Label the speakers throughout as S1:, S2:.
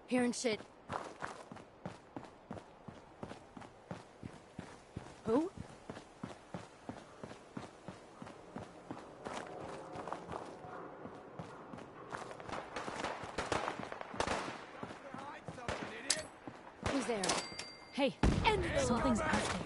S1: Hearing shit. Who? Who's there? Hey, something's out there.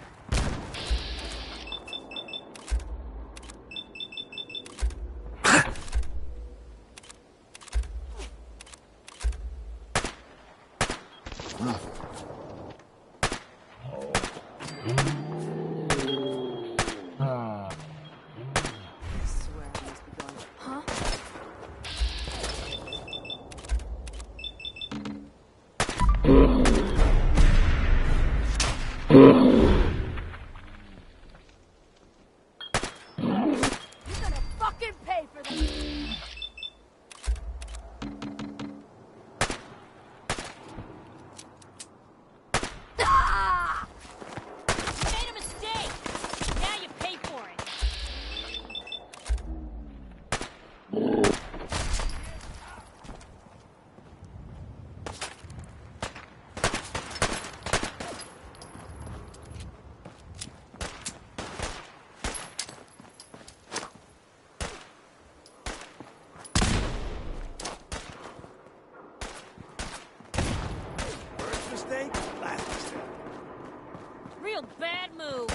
S1: Real bad move.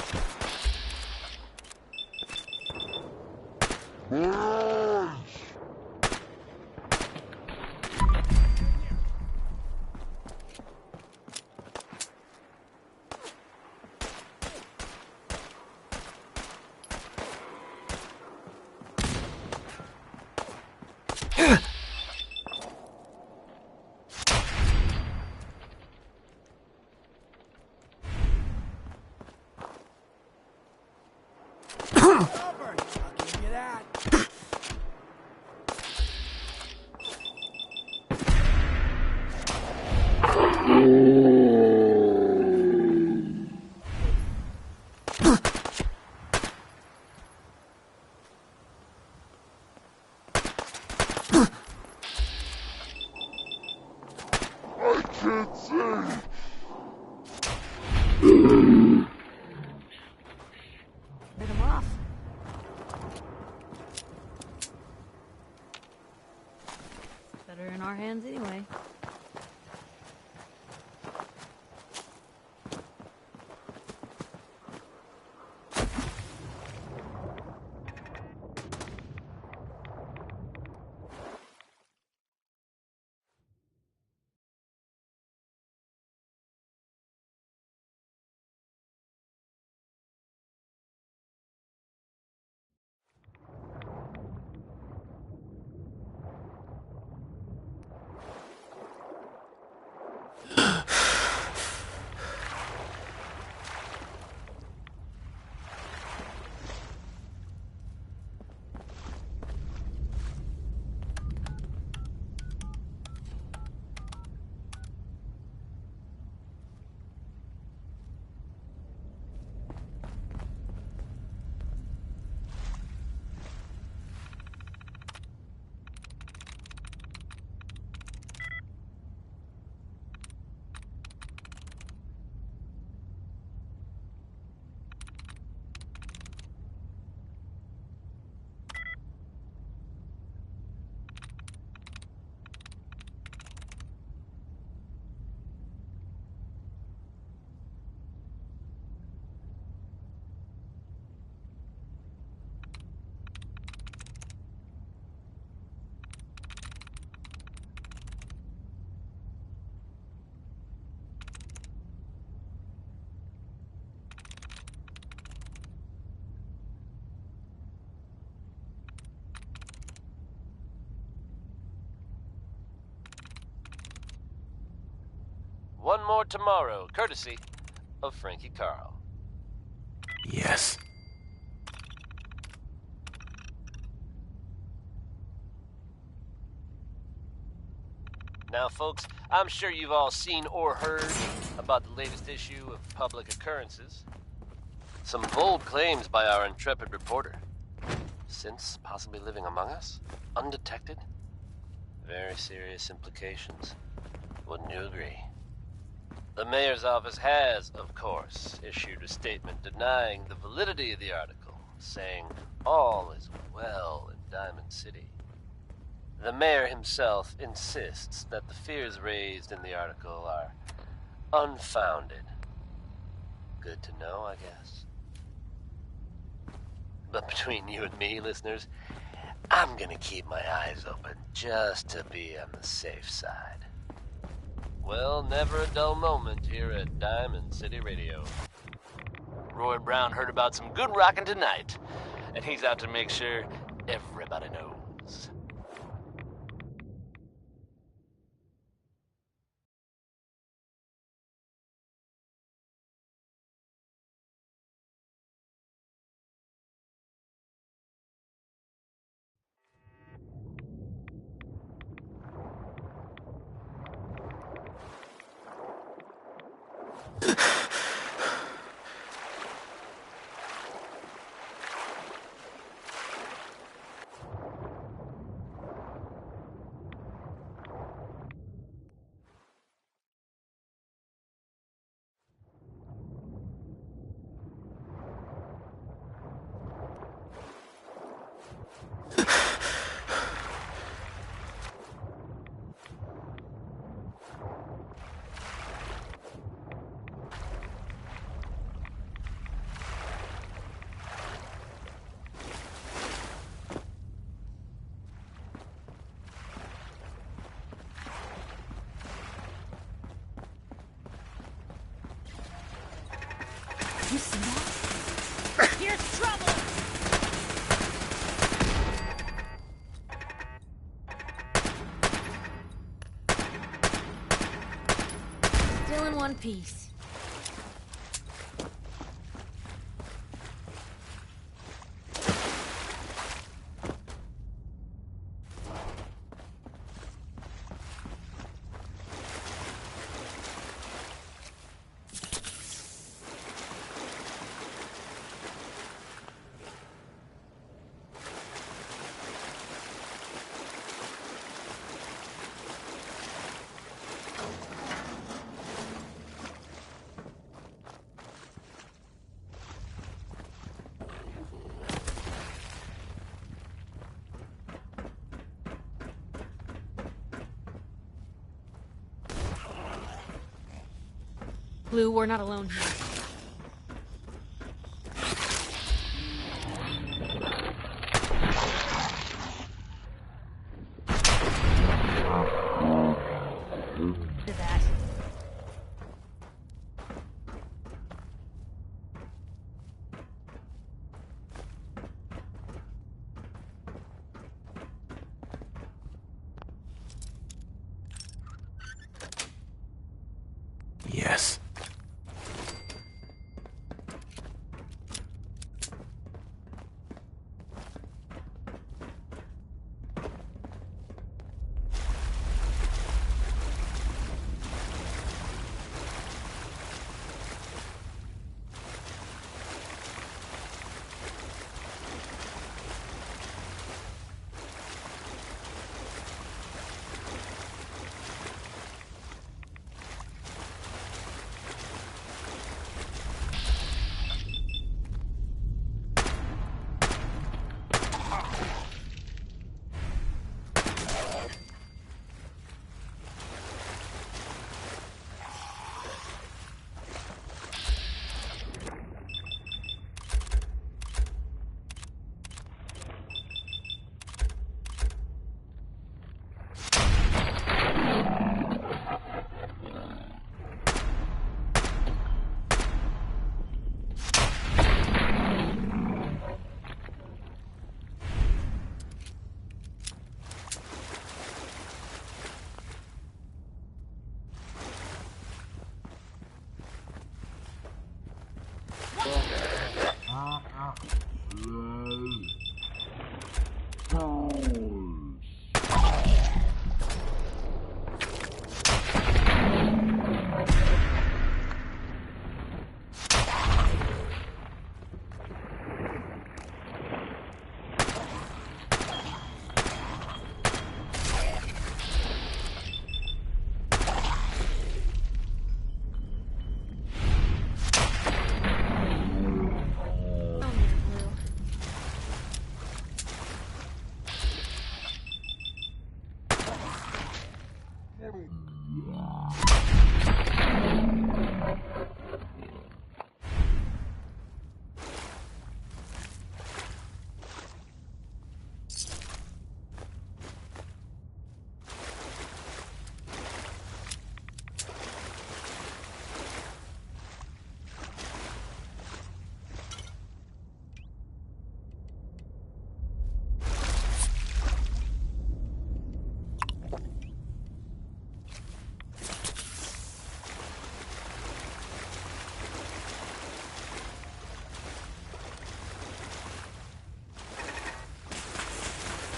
S1: Anyway.
S2: One more tomorrow, courtesy of Frankie Carl.
S3: Yes.
S2: Now, folks, I'm sure you've all seen or heard about the latest issue of Public Occurrences. Some bold claims by our intrepid reporter. Synths possibly living among us, undetected. Very serious implications. Wouldn't you agree? The mayor's office has, of course, issued a statement denying the validity of the article, saying all is well in Diamond City. The mayor himself insists that the fears raised in the article are unfounded. Good to know, I guess. But between you and me, listeners, I'm gonna keep my eyes open just to be on the safe side. Well, never a dull moment here at Diamond City Radio. Roy Brown heard about some good rockin' tonight, and he's out to make sure everybody knows.
S1: You see that? Here's trouble! Still in one piece. Blue, we're not alone here. To that.
S3: Yes.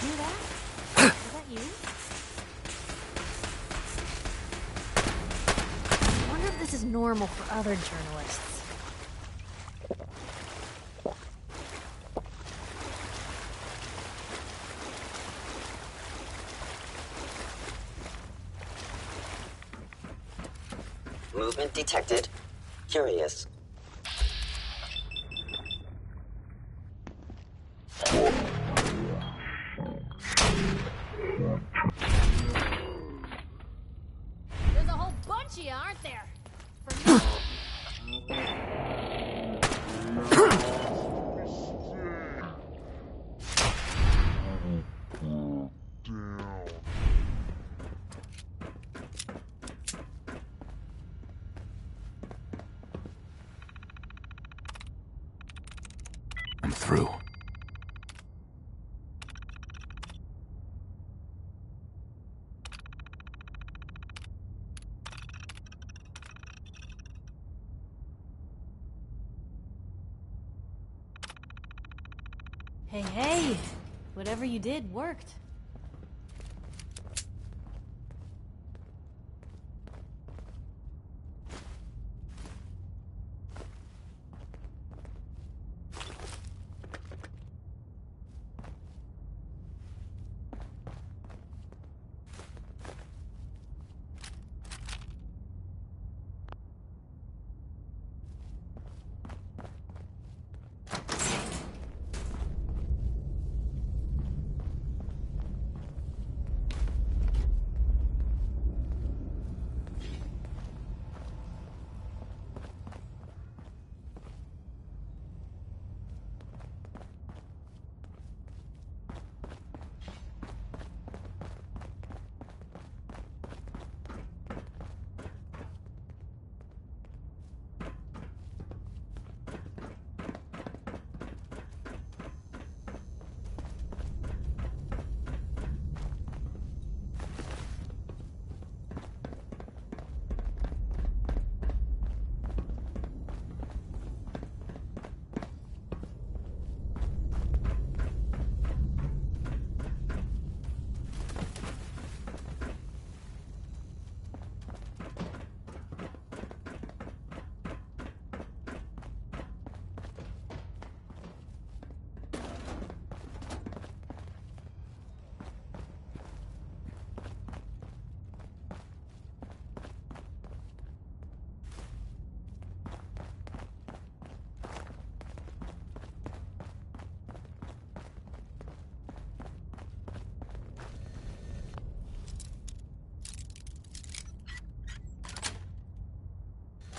S1: Hear that? Was that you? I wonder if this is normal for other journalists.
S4: Movement detected. Curious.
S1: There's a whole bunch of you, aren't there? For me.
S3: I'm through.
S1: Hey, hey! Whatever you did worked.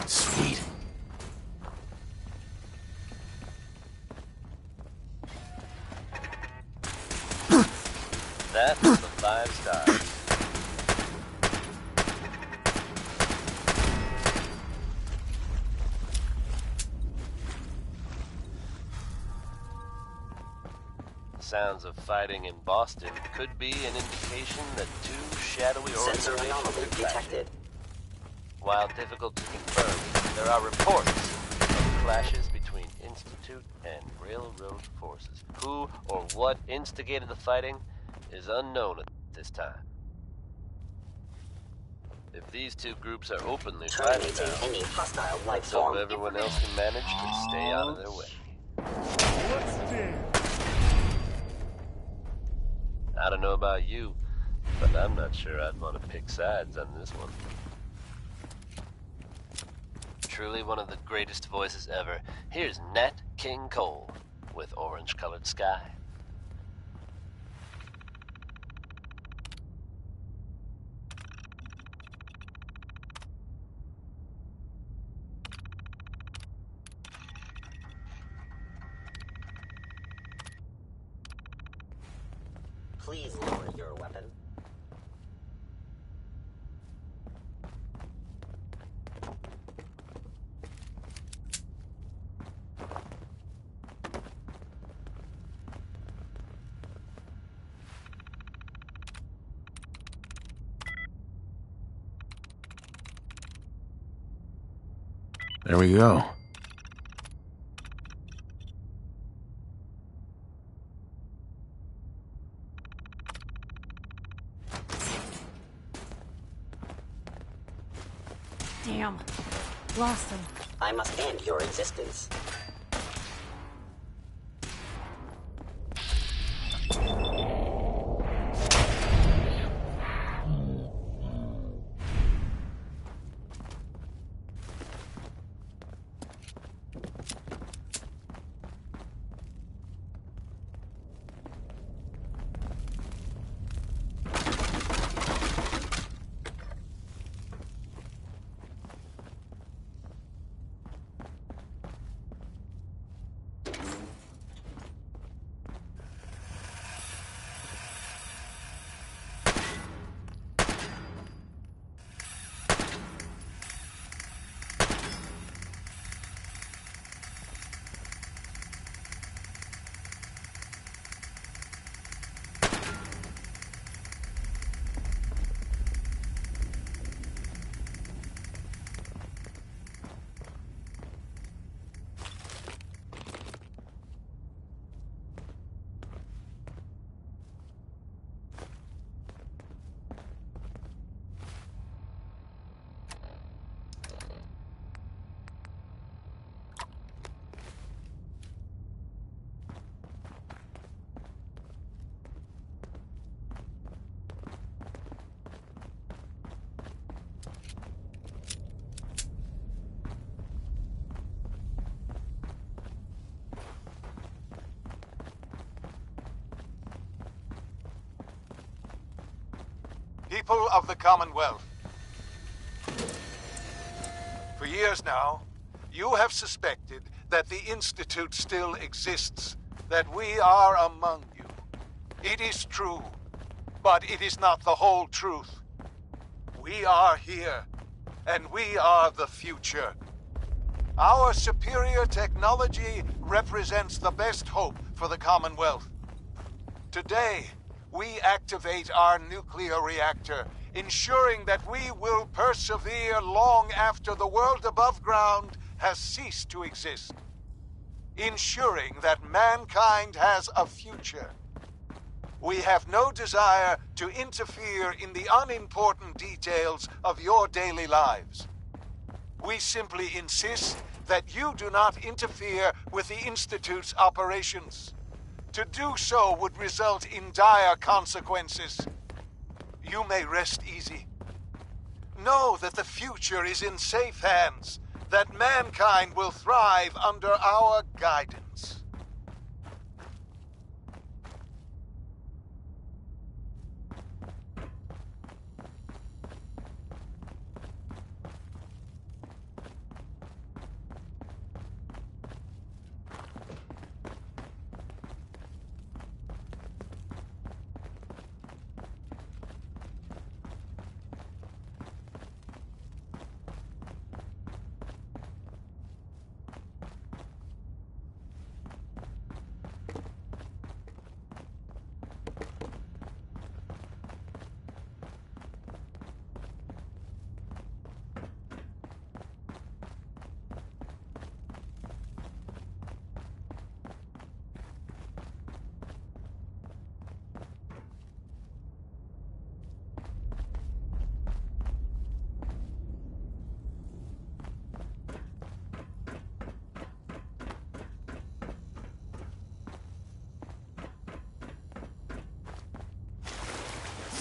S3: Sweet.
S2: That was the 5 stars. Sounds of fighting in Boston could be an indication that two shadowy
S4: Sensor
S2: organizations
S4: anomaly
S2: are clashing.
S4: detected.
S2: While difficult to confirm, there are reports of clashes between Institute and Railroad forces. Who or what instigated the fighting is unknown at this time. If these two groups are openly fighting
S4: Terminating
S2: now,
S4: any hostile life
S2: let's hope
S4: form.
S2: everyone else can manage to stay out of their way. I don't know about you, but I'm not sure I'd want to pick sides on this one. Truly one of the greatest voices ever. Here's Nat King Cole with Orange Colored Sky.
S4: Please lower your weapon.
S3: There we go.
S1: Damn. Lost him.
S4: I must end your existence.
S5: People of the Commonwealth. For years now, you have suspected that the Institute still exists, that we are among you. It is true, but it is not the whole truth. We are here, and we are the future. Our superior technology represents the best hope for the Commonwealth. Today, we activate our nuclear reactor, ensuring that we will persevere long after the world above ground has ceased to exist. Ensuring that mankind has a future. We have no desire to interfere in the unimportant details of your daily lives. We simply insist that you do not interfere with the Institute's operations. To do so would result in dire consequences. You may rest easy. Know that the future is in safe hands, that mankind will thrive under our guidance.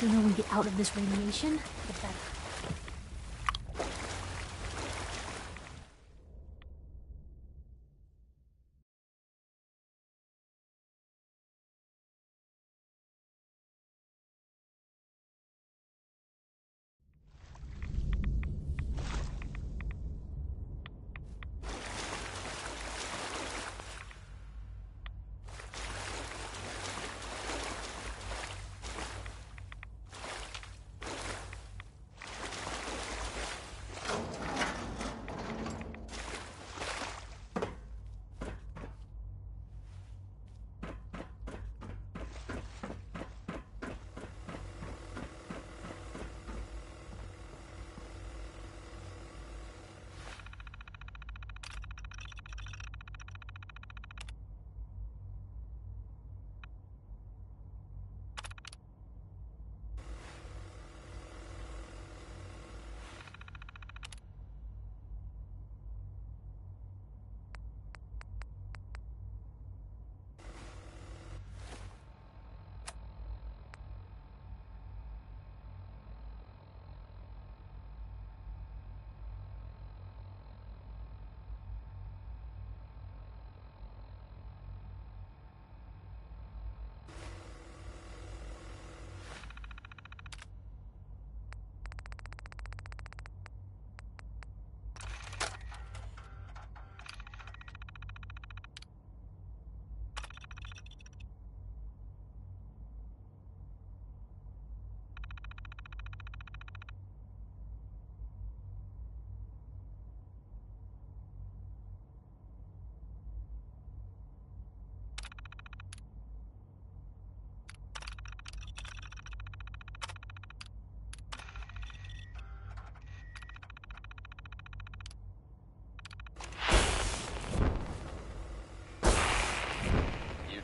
S1: The sooner we get out of this radiation, the better.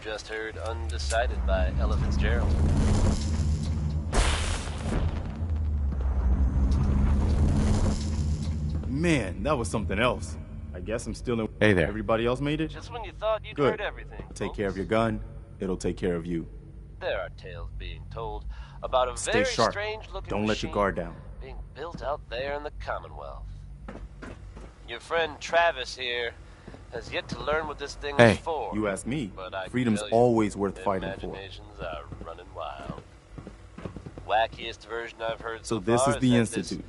S2: just heard Undecided by Ella Fitzgerald.
S6: Man, that was something else. I guess I'm still in.
S3: Hey there.
S6: Everybody else made it?
S2: Just when you thought you'd
S6: Good.
S2: heard everything.
S6: Take
S2: folks.
S6: care of your gun. It'll take care of you.
S2: There are tales being told about a
S6: Stay
S2: very
S6: sharp.
S2: strange-looking
S6: Don't let your
S2: machine
S6: guard down.
S2: being built out there in the Commonwealth. Your friend Travis here has yet to learn what this thing is
S3: Hey,
S2: for.
S6: You ask me.
S2: But I can
S6: Freedom's
S2: tell you,
S6: always worth fighting for.
S2: imaginations are running wild. Wackiest version I've heard
S6: So
S2: so
S6: this
S2: far
S6: is the
S2: that
S6: Institute.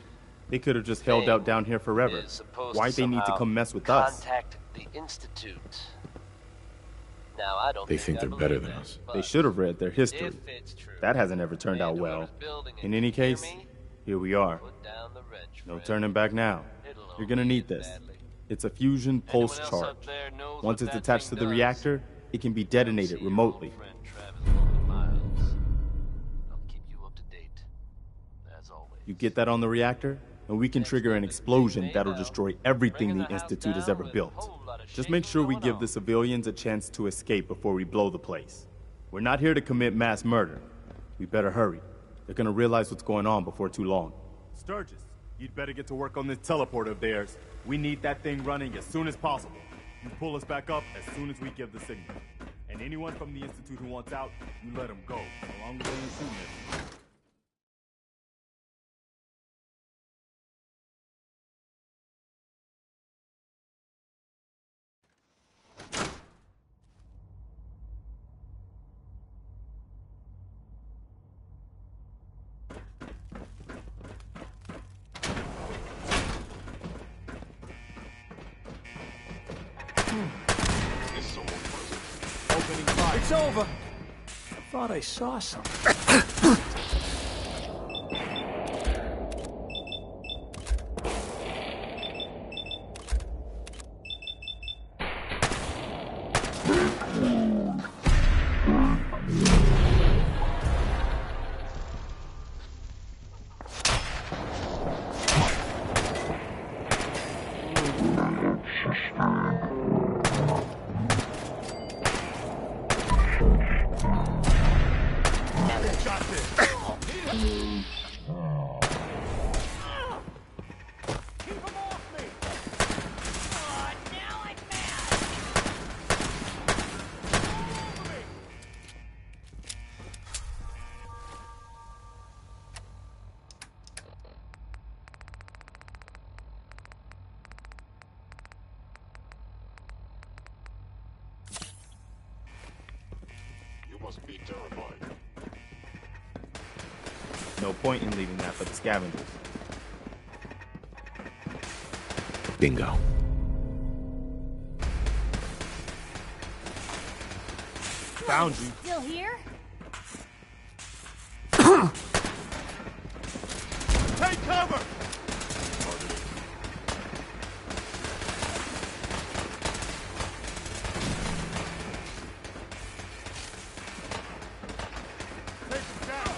S6: They could have just held out down here forever.
S2: is supposed
S6: Why'd
S2: to
S6: they need to
S2: somehow
S6: come mess with us?
S2: Contact the Institute. Now I don't
S3: They think
S2: I
S3: they're
S2: believe
S3: better than
S2: that,
S3: us.
S2: but
S6: They should have read their history.
S2: if it's true,
S6: That hasn't ever turned out
S2: and
S6: well.
S2: whoever's building it,
S6: In any
S2: you hear
S6: case,
S2: me?
S6: here we are.
S2: Put down the wrench,
S6: No
S2: friend.
S6: turning back now.
S2: It'll
S6: You're gonna
S2: only
S6: need
S2: get
S6: this.
S2: badly.
S6: It's a fusion pulse
S2: Anyone else
S6: charge.
S2: up there knows
S6: Once
S2: what
S6: it's
S2: that
S6: attached to
S2: thing
S6: the
S2: does?
S6: reactor, it can be detonated
S2: See your
S6: remotely.
S2: old friend Travis Logan Miles. I'll keep you up to date, as always.
S6: You get that on the reactor, and we can trigger an explosion that'll destroy everything the Institute has ever built. Just make sure we give the civilians a chance to escape before we blow the place. We're not here to commit mass murder. We better hurry. They're gonna realize what's going on before too long. Sturgis, you'd better get to work on this teleporter of theirs. We need that thing running as soon as possible. You pull us back up as soon as we give the signal. And anyone from the Institute who wants out, you let them go, along with the instruments. Opening fire.
S7: It's over. I thought I saw something.
S8: You must be terrified.
S6: No point in leaving that for the scavengers.
S3: Bingo.
S6: Found you.
S1: Still here?
S6: Take cover! Take him down.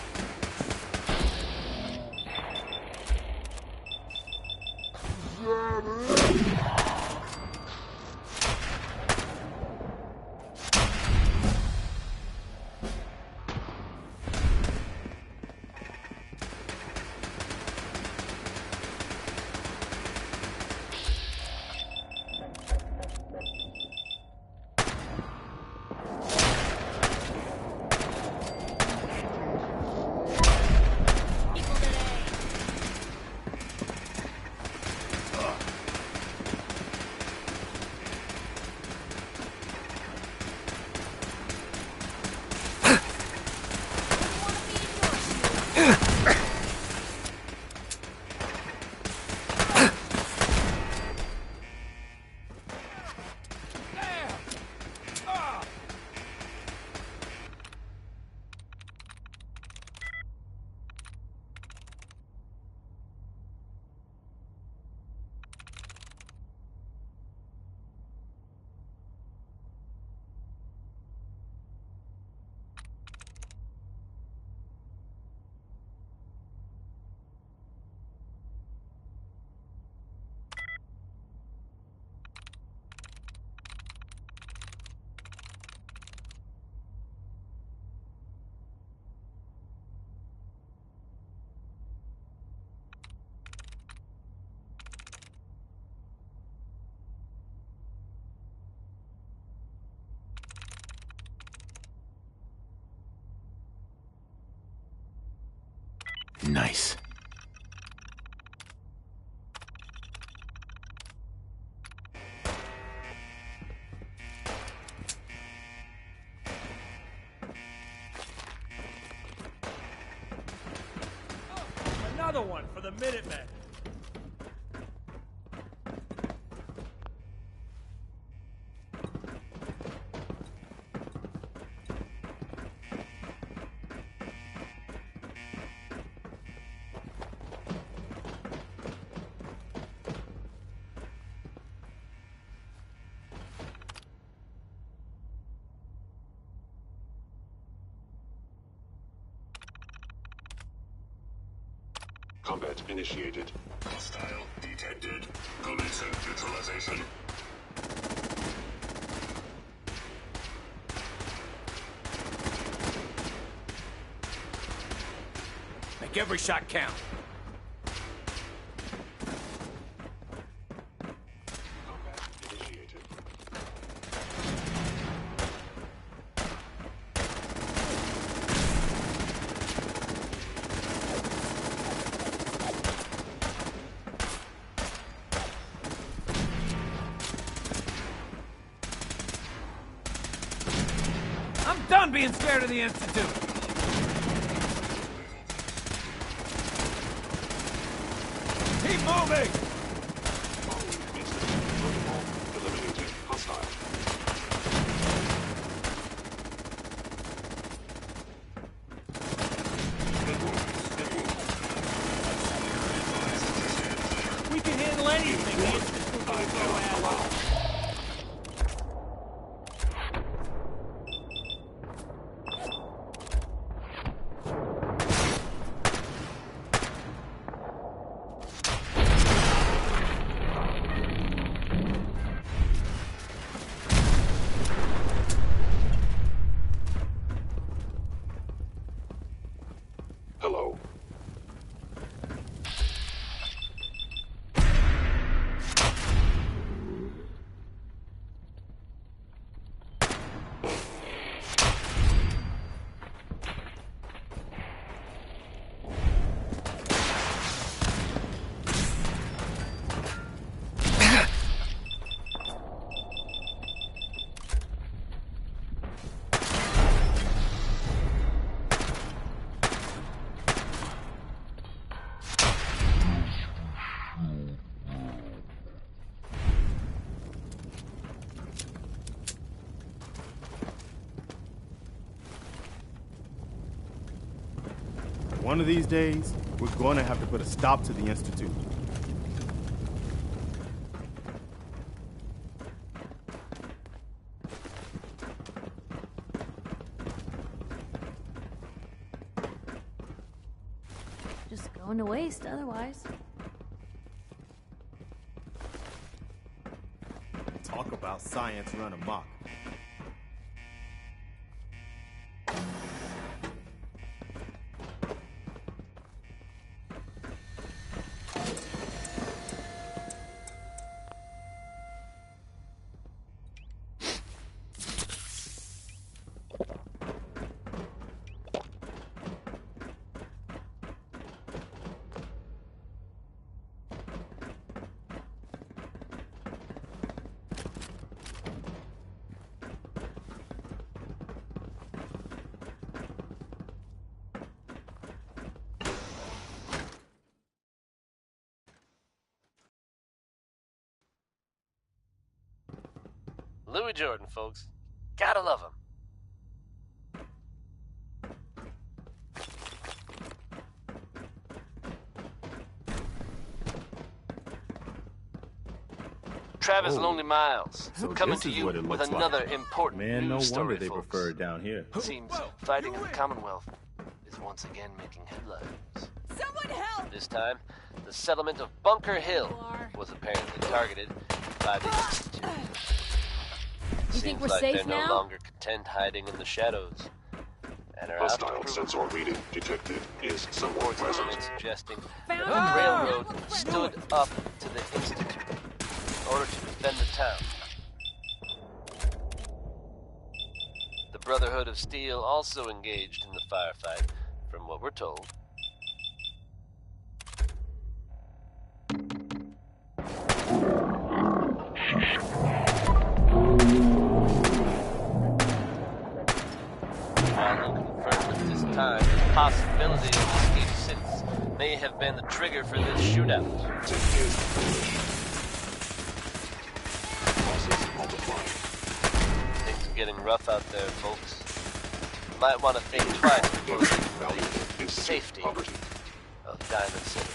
S3: Nice.
S7: Another one for the Minutmen.
S8: Combat initiated. Hostile detected. Commencing neutralization.
S7: Make every shot count.
S8: Combat initiated.
S7: I'm done being scared of the Institute. Keep moving!
S8: Institute protocol eliminated. Hostile.
S7: We can handle anything the Institute might throw at us.
S8: Hello.
S6: One of these days, we're going to have to put a stop to the Institute.
S1: Just going to waste otherwise.
S6: Talk about science run amok.
S2: Louis Jordan, folks. Gotta love him. Travis
S6: Oh.
S2: Lonely Miles,
S6: So
S2: coming
S6: this
S2: to
S6: is
S2: you
S6: what it
S2: with
S6: looks like.
S2: another important
S6: Man, no
S2: news
S6: wonder
S2: story,
S6: they
S2: folks.
S6: prefer it down here.
S2: Seems fighting in the Commonwealth is once again making headlines.
S1: Someone help!
S2: This time, the settlement of Bunker Hill
S1: You are.
S2: was apparently targeted by the Institute.
S1: You think we're
S2: Seems like
S1: safe
S2: they're
S1: now?
S2: no longer content hiding in the shadows. And are out to
S8: Hostile
S2: prove
S8: sensor reading detected. Is someone
S2: reports have
S8: present?
S2: been suggesting
S1: Found
S2: that
S1: him.
S2: the railroad
S1: Ah!
S2: stood up to the Institute in order to defend the town. The Brotherhood of Steel also engaged in the firefight, from what we're told. possibility of escape sins may have been the trigger for this shootout. Things are getting rough out there, folks. You might want to think twice before leaving the safety of Diamond City.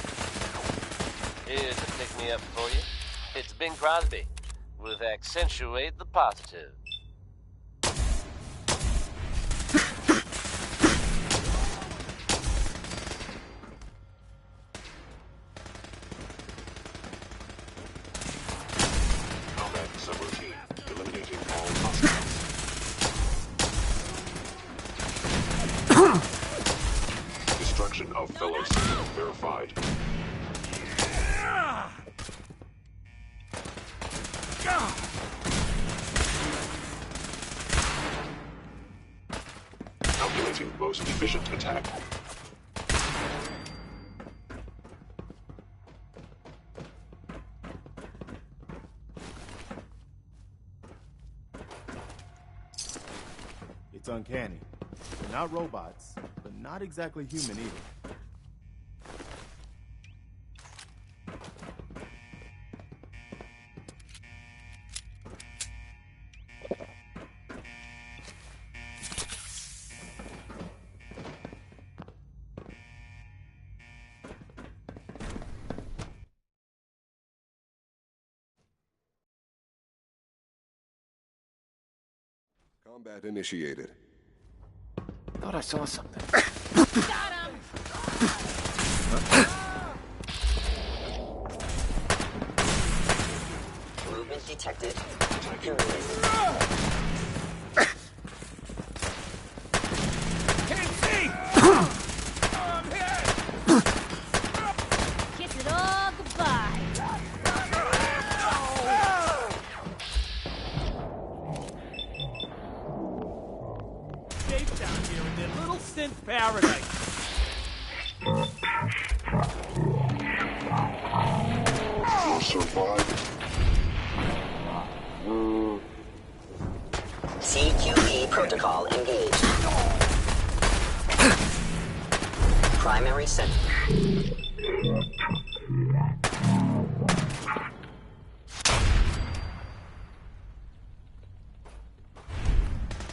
S2: Here's a pick-me-up for you. It's Bing Crosby with Accentuate the Positive.
S8: Combat subroutine. Eliminating all hostiles. Destruction of fellow signal verified. Calculating most efficient attack.
S6: It's uncanny. They're not robots, but not exactly human either.
S9: Combat initiated.
S7: Thought I saw something.
S1: Got him!
S4: Movement detected. Curious.
S7: Can't see! I'm hit!
S1: Kiss it all goodbye.
S7: Safe down here in their little synth paradise.
S8: You'll survive.
S4: CQB protocol engaged. Primary center.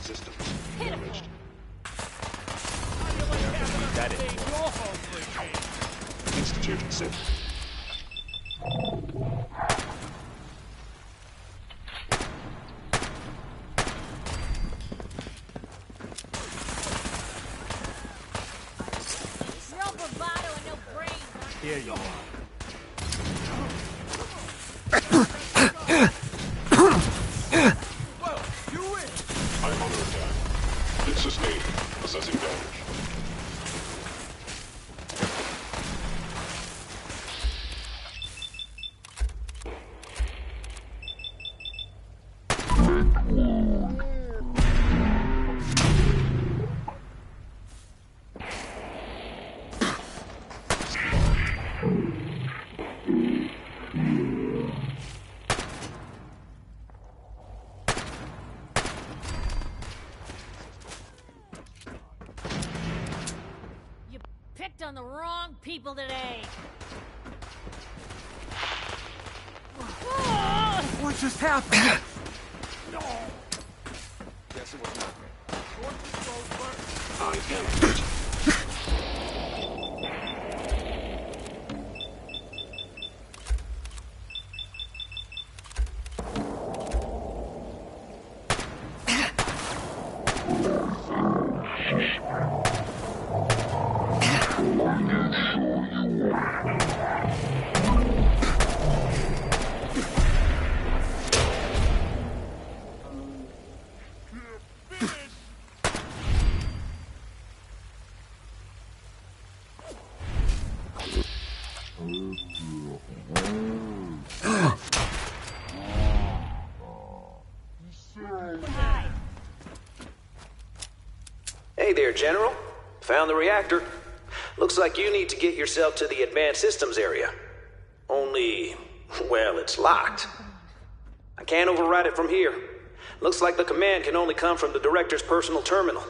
S8: Systems damaged.
S7: That is your home free.
S8: Institute sent.
S1: No bravado and no brains, huh?
S6: Here you are.
S7: Well, you win.
S8: I'm under attack. Hit sustained. Assessing damage.
S1: You picked on the wrong people today.
S7: What just happened?
S9: Guess it was nothing.
S8: I am hit.
S1: Hi.
S10: Hey there, General. Found the reactor. Looks like you need to get yourself to the advanced systems area. Only, well, it's locked. I can't override it from here. Looks like the command can only come from the director's personal terminal.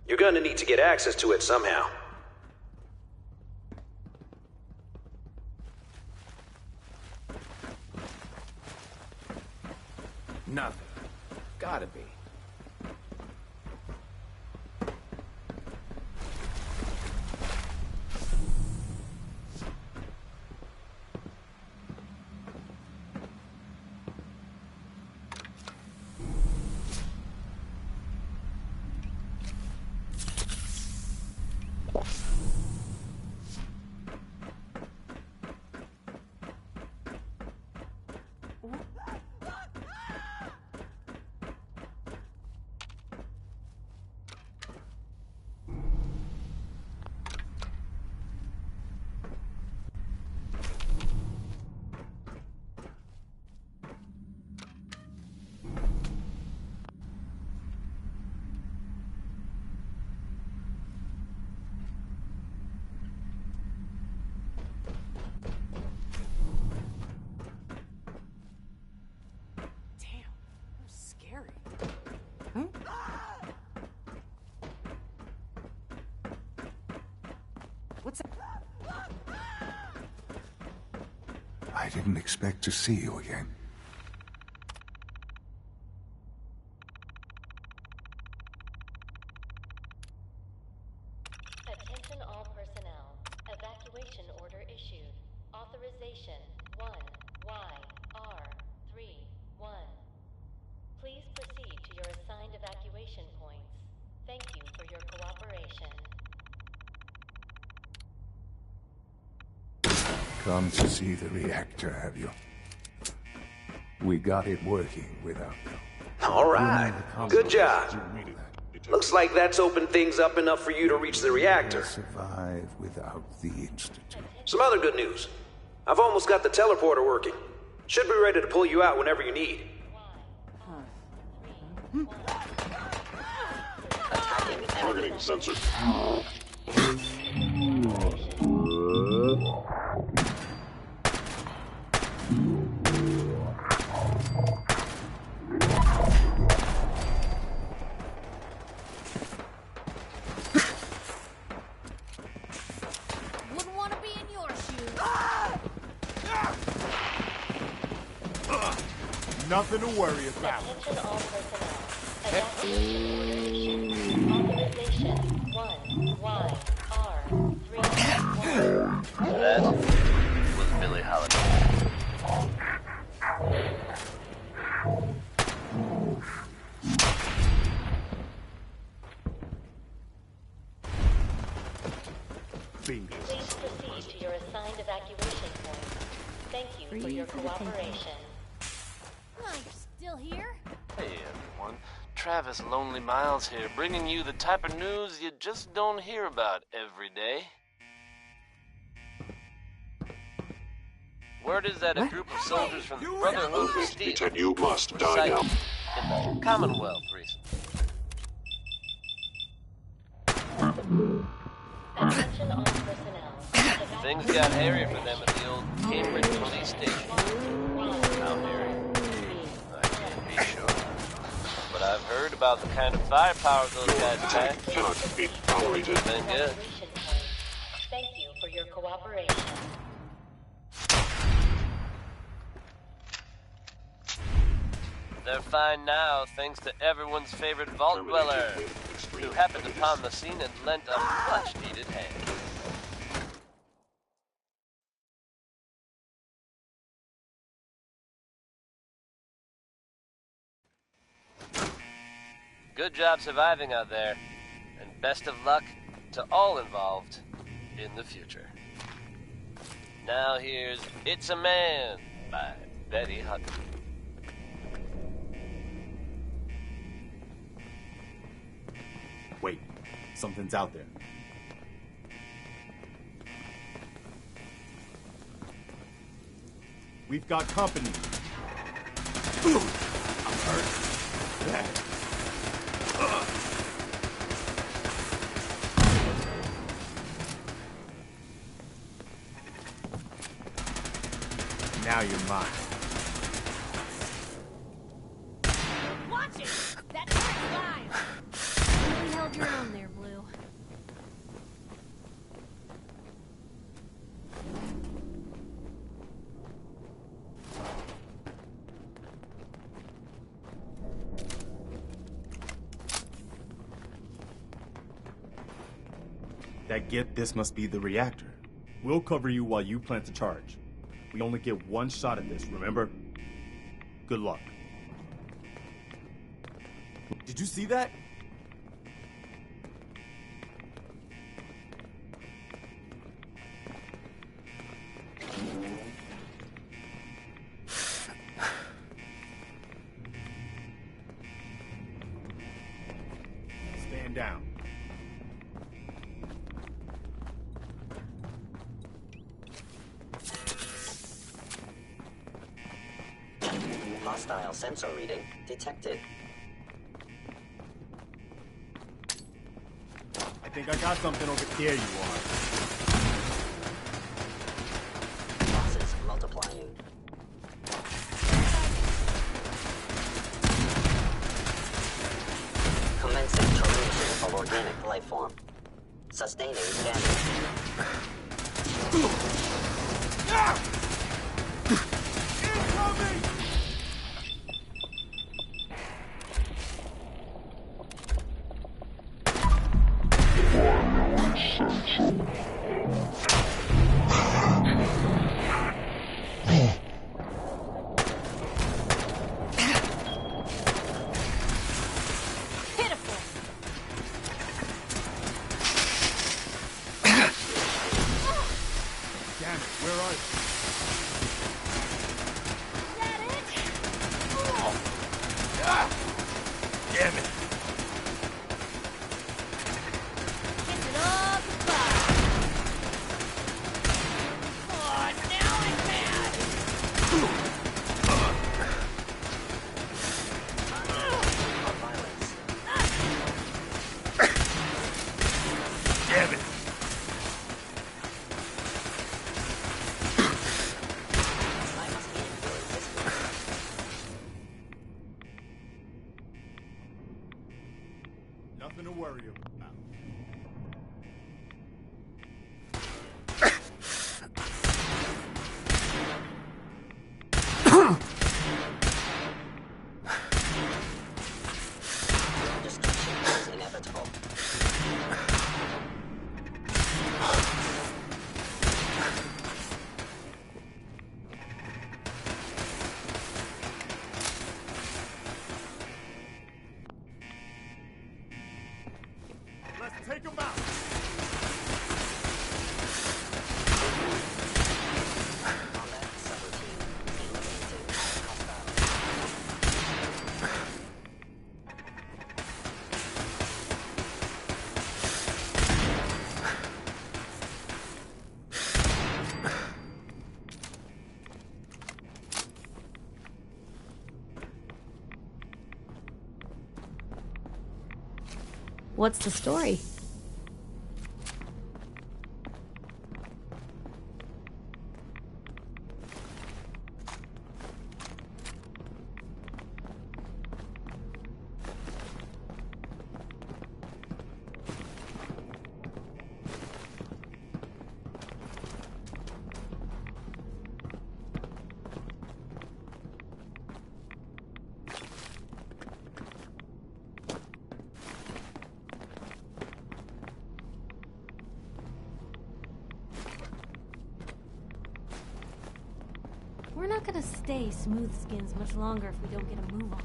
S10: You're gonna need to get access to it somehow.
S3: Nothing. Gotta be.
S5: I didn't expect to see you again.
S11: Attention all personnel. Evacuation order issued. Authorization 1YR31. Please proceed to your assigned evacuation points. Thank you for your cooperation.
S5: Come to see the reactor, have you? We got it working without you.
S10: All right. Good job. Looks like that's opened things up enough for you to reach the reactor.
S5: Survive without the Institute.
S10: Some other good news. I've almost got the teleporter working. Should be ready to pull you out whenever you need.
S8: Targeting sensor.
S1: Wouldn't want to be in your shoes.
S6: Nothing to worry about.
S11: Attention all personnel. Evacuation order issued. Authorization 1YR31.
S2: That was Billie Holiday.
S11: Please proceed to your assigned evacuation point. Thank you for your cooperation.
S1: Oh, you're still here?
S2: Hey everyone, Travis Lonely Miles here, bringing you the type of news you just don't hear about every day. Word is that a group of soldiers from the Brotherhood of Steel
S8: You must
S2: were
S8: die
S2: sighted
S8: now.
S2: in the Commonwealth recently.
S11: Attention all personnel.
S2: Things got hairy for them at the old Cambridge police station. How hairy? I can't be sure. But I've heard about the kind of firepower those guys pack.
S8: Cannot be tolerated.
S2: It's been good.
S11: Evacuation point. Thank you for your cooperation.
S2: They're fine now, thanks to everyone's favorite vault dweller, who happened upon the scene and lent a much-needed hand. Good job surviving out there, and best of luck to all involved in the future. Now here's It's a Man by Betty Hutton.
S6: Wait, something's out there. We've got company. I'm hurt. Bad. Now you're mine.
S1: Watch it! That turret's live! You held your own there, Blue.
S6: I get this must be the reactor. We'll cover you while you plant the charge. We only get one shot at this, remember? Good luck. Did you see that? Stand down.
S4: Hostile sensor reading detected.
S6: I think I got something over there, you are.
S4: Losses multiplying. Commencing termination of organic life form. Sustaining damage.
S6: Nothing to worry about.
S4: Destruction is inevitable.
S6: Let's take him out.
S4: Combat subroutine eliminated hostile.
S1: What's the story? We're not gonna stay smooth skins much longer if we don't get a move on.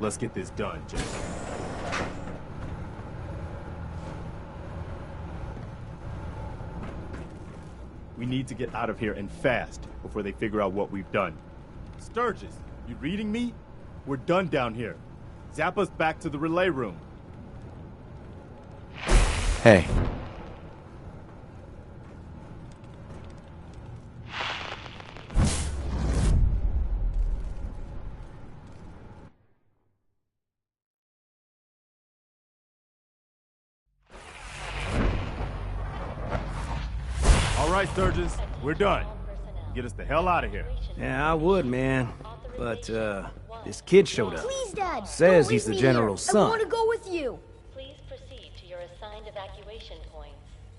S6: Let's get this done, Jake. We need to get out of here and fast before they figure out what we've done. Sturgis, you reading me? We're done down here. Zap us back to the relay room.
S3: Hey.
S6: All right, Sturgis, we're done. Get us the hell out of here.
S10: Yeah, I would, man. But, this kid showed up.
S12: Please, Dad.
S10: Says
S12: don't
S10: he's the
S12: leave me
S10: general's
S12: here.
S10: son.
S12: I want to go with you.
S11: Please proceed to your assigned evacuation points.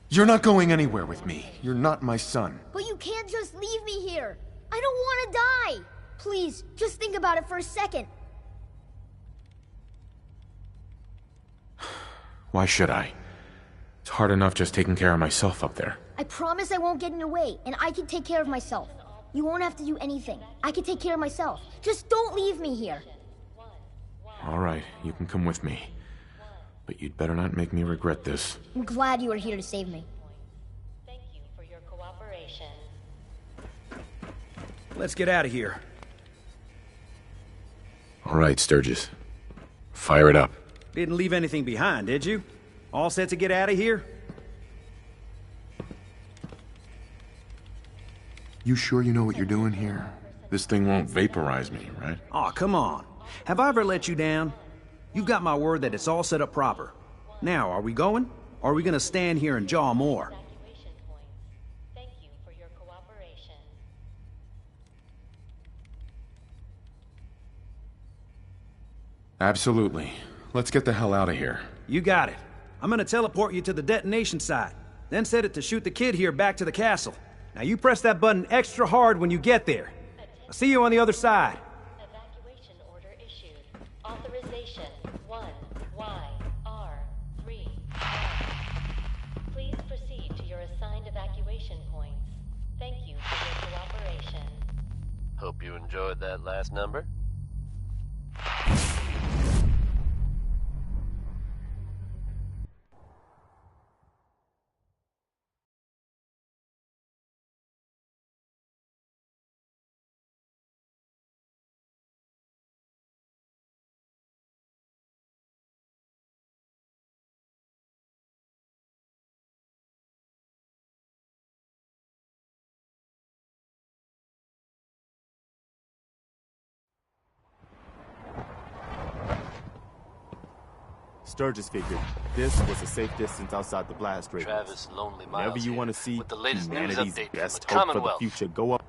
S3: You're not going anywhere with me. You're not my son.
S12: But you can't just leave me here. I don't want to die. Please, just think about it for a second.
S3: Why should I? It's hard enough just taking care of myself up there.
S12: I promise I won't get in your way, and I can take care of myself. You won't have to do anything. I can take care of myself. Just don't leave me here.
S3: All right, you can come with me. But you'd better not make me regret this.
S12: I'm glad you are here to save me.
S11: Thank you for your cooperation.
S10: Let's get out of here.
S3: All right, Sturgis. Fire it up.
S10: Didn't leave anything behind, did you? All set to get out of here?
S3: You sure you know what you're doing here? This thing won't vaporize me, right?
S10: Aw, come on. Have I ever let you down? You've got my word that it's all set up proper. Now, are we going? Or are we gonna stand here and jaw more?
S11: Evacuation points. Thank you for your cooperation.
S3: Absolutely. Let's get the hell out of here.
S10: You got it. I'm gonna teleport you to the detonation site, then set it to shoot the kid here back to the castle. Now you press that button extra hard when you get there. I'll see you on the other side.
S11: Evacuation order issued. Authorization 1YR3. Please proceed to your assigned evacuation points. Thank you for your cooperation.
S2: Hope you enjoyed that last number.
S6: Sturgis figured this was a safe distance outside the blast radius.
S2: Travis Lonely Miles
S6: Whenever you want to see
S2: with the latest news
S6: humanity's
S2: update from
S6: best
S2: the
S6: hope for the
S2: Commonwealth.
S6: future, go up.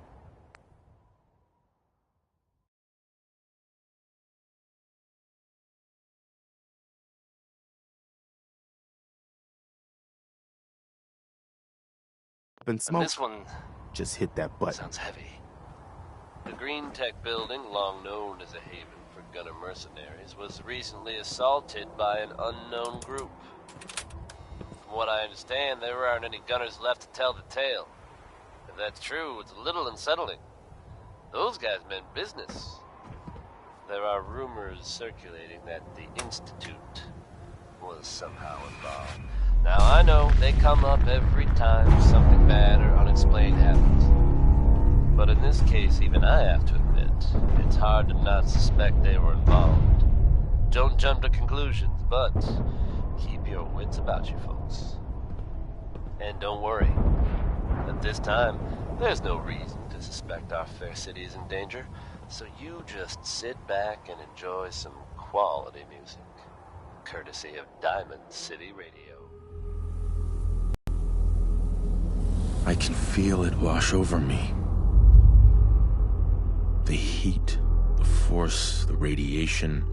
S6: And smoke.
S2: This one
S6: Just hit that button.
S2: sounds heavy. The Green Tech building, long known as a haven for gunner mercenaries, was recently assaulted by an unknown group. From what I understand, there aren't any gunners left to tell the tale. If that's true, it's a little unsettling. Those guys meant business. There are rumors circulating that the Institute was somehow involved. Now, I know they come up every time something bad or unexplained happens. But in this case, even I have to admit, it's hard to not suspect they were involved. Don't jump to conclusions, but keep your wits about you, folks. And don't worry. At this time, there's no reason to suspect our fair city is in danger, so you just sit back and enjoy some quality music, courtesy of Diamond City Radio.
S3: I can feel it wash over me. The heat, the force, the radiation,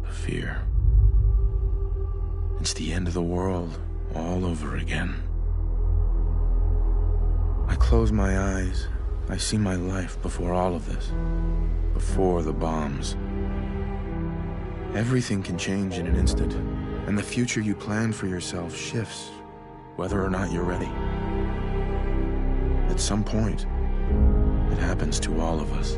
S3: the fear. It's the end of the world all over again. I close my eyes. I see my life before all of this. Before the bombs. Everything can change in an instant, and the future you plan for yourself shifts, whether or not you're ready. At some point, it happens to all of us.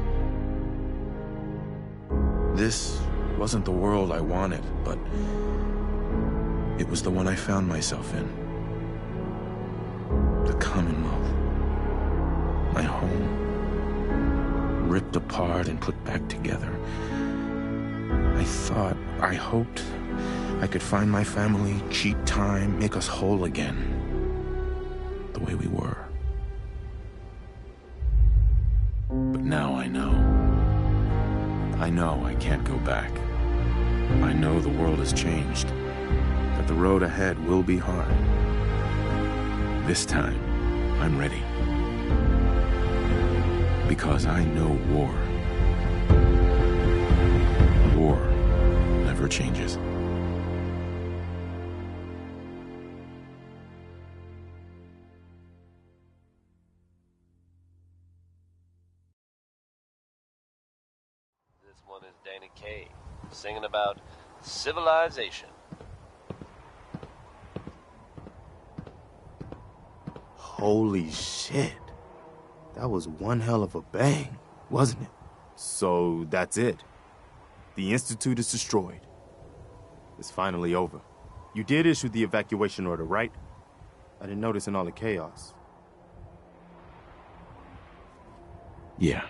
S3: This wasn't the world I wanted, but it was the one I found myself in. The Commonwealth. My home. Ripped apart and put back together. I hoped I could find my family, cheat time, make us whole again. The way we were. But now I know. I know I can't go back. I know the world has changed. That the road ahead will be hard. This time, I'm ready. Because I know war. War never changes.
S2: This one is Dana Kaye, singing about civilization.
S6: Holy shit. That was one hell of a bang, wasn't it? So that's it. The Institute is destroyed. It's finally over. You did issue the evacuation order, right? I didn't notice in all the chaos.
S3: Yeah.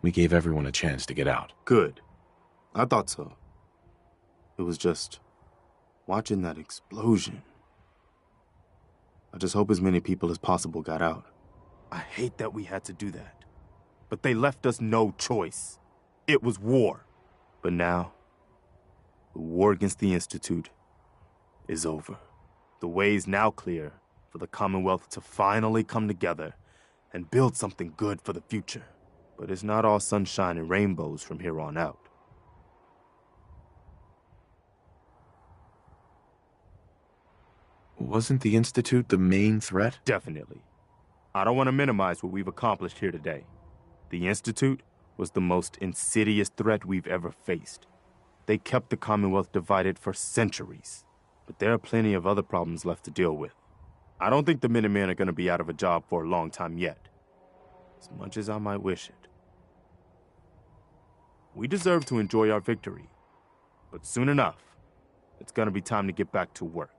S3: We gave everyone a chance to get out.
S6: Good. I thought so. It was just watching that explosion. I just hope as many people as possible got out. I hate that we had to do that. But they left us no choice. It was war. But now, the war against the Institute is over. The way is now clear for the Commonwealth to finally come together and build something good for the future. But it's not all sunshine and rainbows from here on out.
S3: Wasn't the Institute the main threat?
S6: Definitely. I don't want to minimize what we've accomplished here today. The Institute was the most insidious threat we've ever faced. They kept the Commonwealth divided for centuries. But there are plenty of other problems left to deal with. I don't think the Minutemen are going to be out of a job for a long time yet. As much as I might wish it. We deserve to enjoy our victory. But soon enough, it's going to be time to get back to work.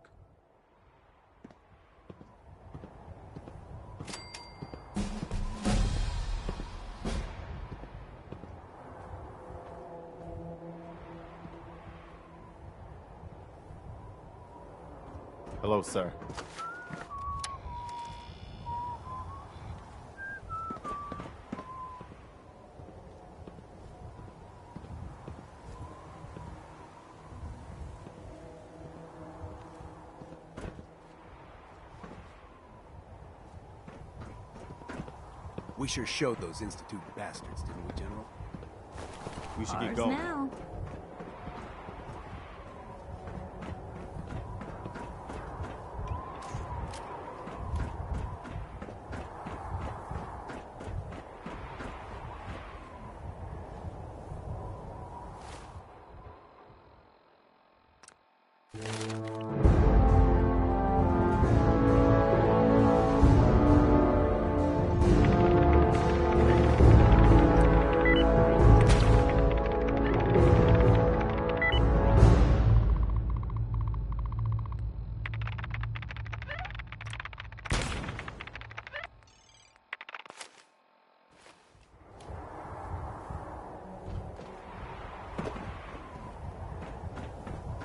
S6: Hello, sir.
S13: We sure showed those Institute bastards, didn't we, General?
S6: We should
S1: Ours
S6: get going.
S1: Now.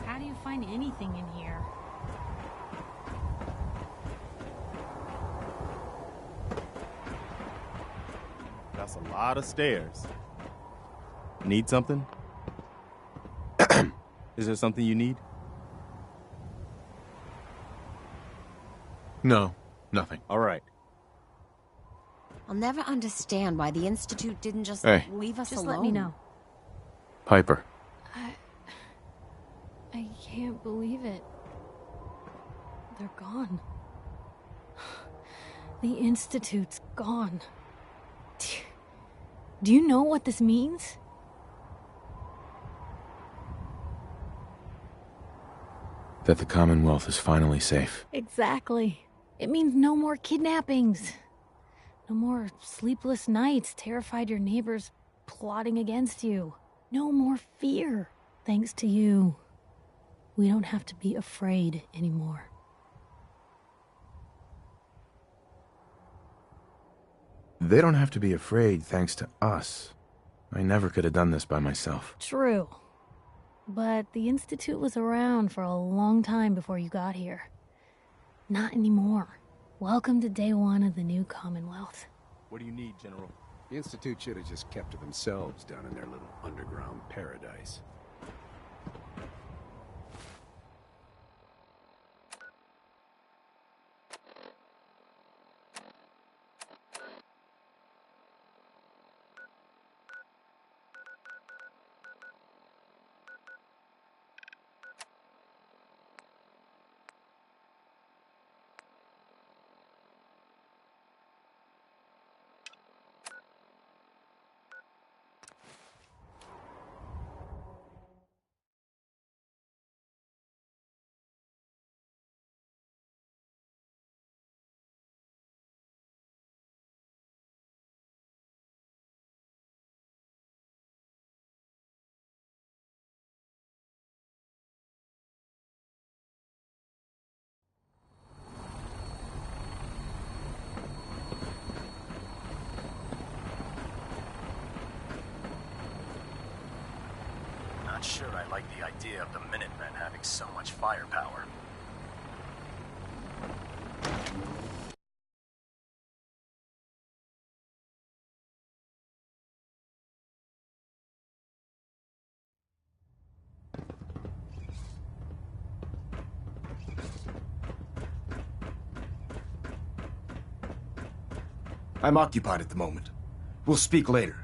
S1: How do you find anything in here?
S6: That's a lot of stairs. Need something? Is there something you need?
S3: No, nothing.
S6: All right.
S14: I'll never understand why the Institute didn't just
S3: Hey.
S14: leave us
S1: Just
S14: alone.
S1: let me know.
S3: Piper.
S1: I can't believe it. They're gone. The Institute's gone. Do you know what this means?
S3: That the Commonwealth is finally safe.
S1: Exactly. It means no more kidnappings. No more sleepless nights, terrified your neighbors plotting against you. No more fear. Thanks to you. We don't have to be afraid anymore.
S3: They don't have to be afraid thanks to us. I never could have done this by myself.
S1: True. But the Institute was around for a long time before you got here. Not anymore. Welcome to day one of the new Commonwealth.
S6: What do you need, General?
S13: The Institute should have just kept to themselves down in their little underground paradise.
S15: Not sure I like the idea of the Minutmen having so much firepower.
S16: I'm occupied at the moment. We'll speak later.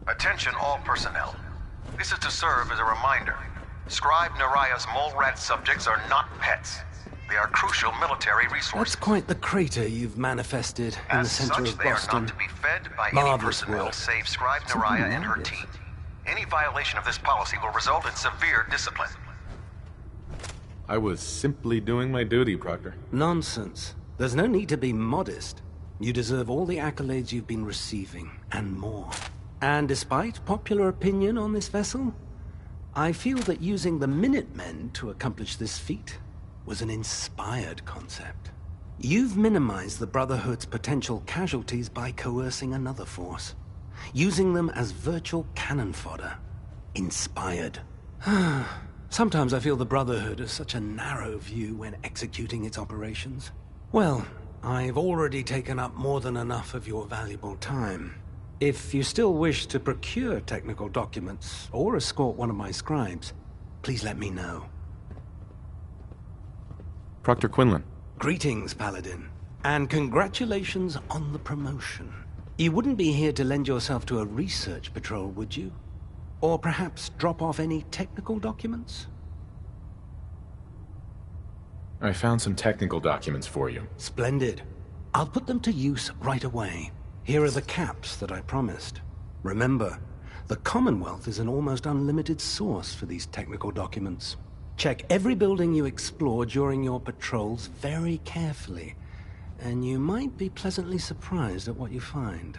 S15: Attention all personnel. This is to serve as a reminder. Scribe Naraya's mole rat subjects are not pets. They are crucial military resources.
S10: That's quite the crater you've manifested in the center of Boston.
S15: They are not to be fed by
S10: Marvelous
S15: any personnel
S10: work.
S15: save Scribe Naraya and her team. Any violation of this policy will result in severe discipline.
S3: I was simply doing my duty, Proctor.
S10: Nonsense. There's no need to be modest. You deserve all the accolades you've been receiving, and more. And despite popular opinion on this vessel, I feel that using the Minutmen to accomplish this feat was an inspired concept. You've minimized the Brotherhood's potential casualties by coercing another force, using them as virtual cannon fodder. Inspired. Sometimes I feel the Brotherhood has such a narrow view when executing its operations. Well, I've already taken up more than enough of your valuable time. If you still wish to procure technical documents or escort one of my scribes, please let me know.
S3: Proctor Quinlan.
S10: Greetings, Paladin. And congratulations on the promotion. You wouldn't be here to lend yourself to a research patrol, would you? Or perhaps drop off any technical documents?
S3: I found some technical documents for you.
S10: Splendid. I'll put them to use right away. Here are the caps that I promised. Remember, the Commonwealth is an almost unlimited source for these technical documents. Check every building you explore during your patrols very carefully, and you might be pleasantly surprised at what you find.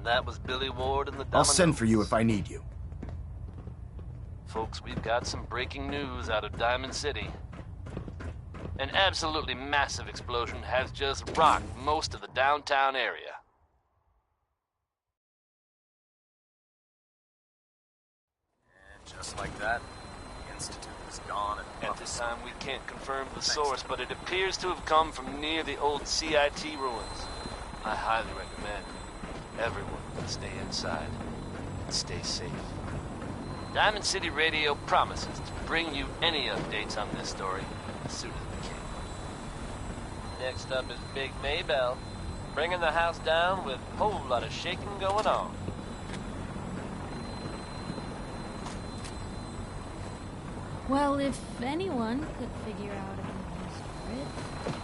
S2: That was Billy Ward and the Dominoes.
S16: I'll send for you if I need you.
S2: Folks, we've got some breaking news out of Diamond City. An absolutely massive explosion has just rocked most of the downtown area.
S17: And just like that, the Institute is gone and
S2: At this time, we can't confirm the source, but it appears to have come from near the old CIT ruins. I highly recommend everyone stay inside and stay safe. Diamond City Radio promises to bring you any updates on this story as soon as we can. Next up is Big Maybell, bringing the house down with a whole lot of shaking going on.
S1: Well, if anyone could figure out a use for it.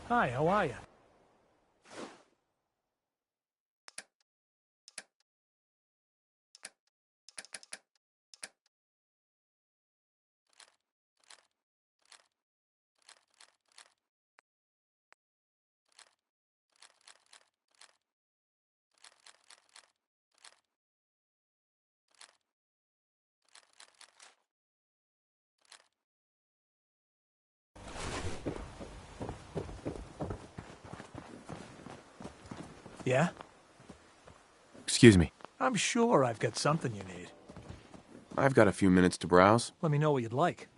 S18: Hi, how are you? Yeah?
S3: Excuse me.
S18: I'm sure I've got something you need.
S3: I've got a few minutes to browse.
S18: Let me know what you'd like.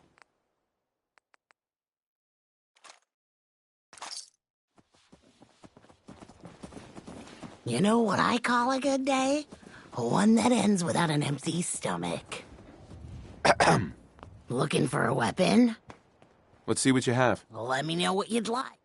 S19: You know what I call a good day? One that ends without an empty stomach. Looking for a weapon?
S3: Let's see what you have.
S19: Let me know what you'd like.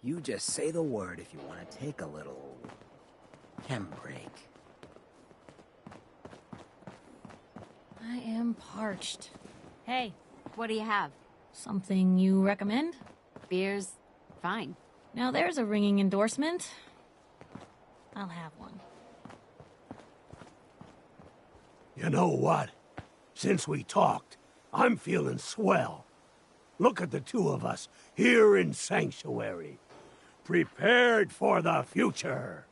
S13: You just say the word if you want to take a little chem break.
S1: I am parched.
S14: Hey, what do you have?
S1: Something you recommend?
S14: Beer's fine.
S1: Now there's a ringing endorsement. I'll have one.
S20: You know what? Since we talked, I'm feeling swell. Look at the two of us here in Sanctuary. Prepared for the future.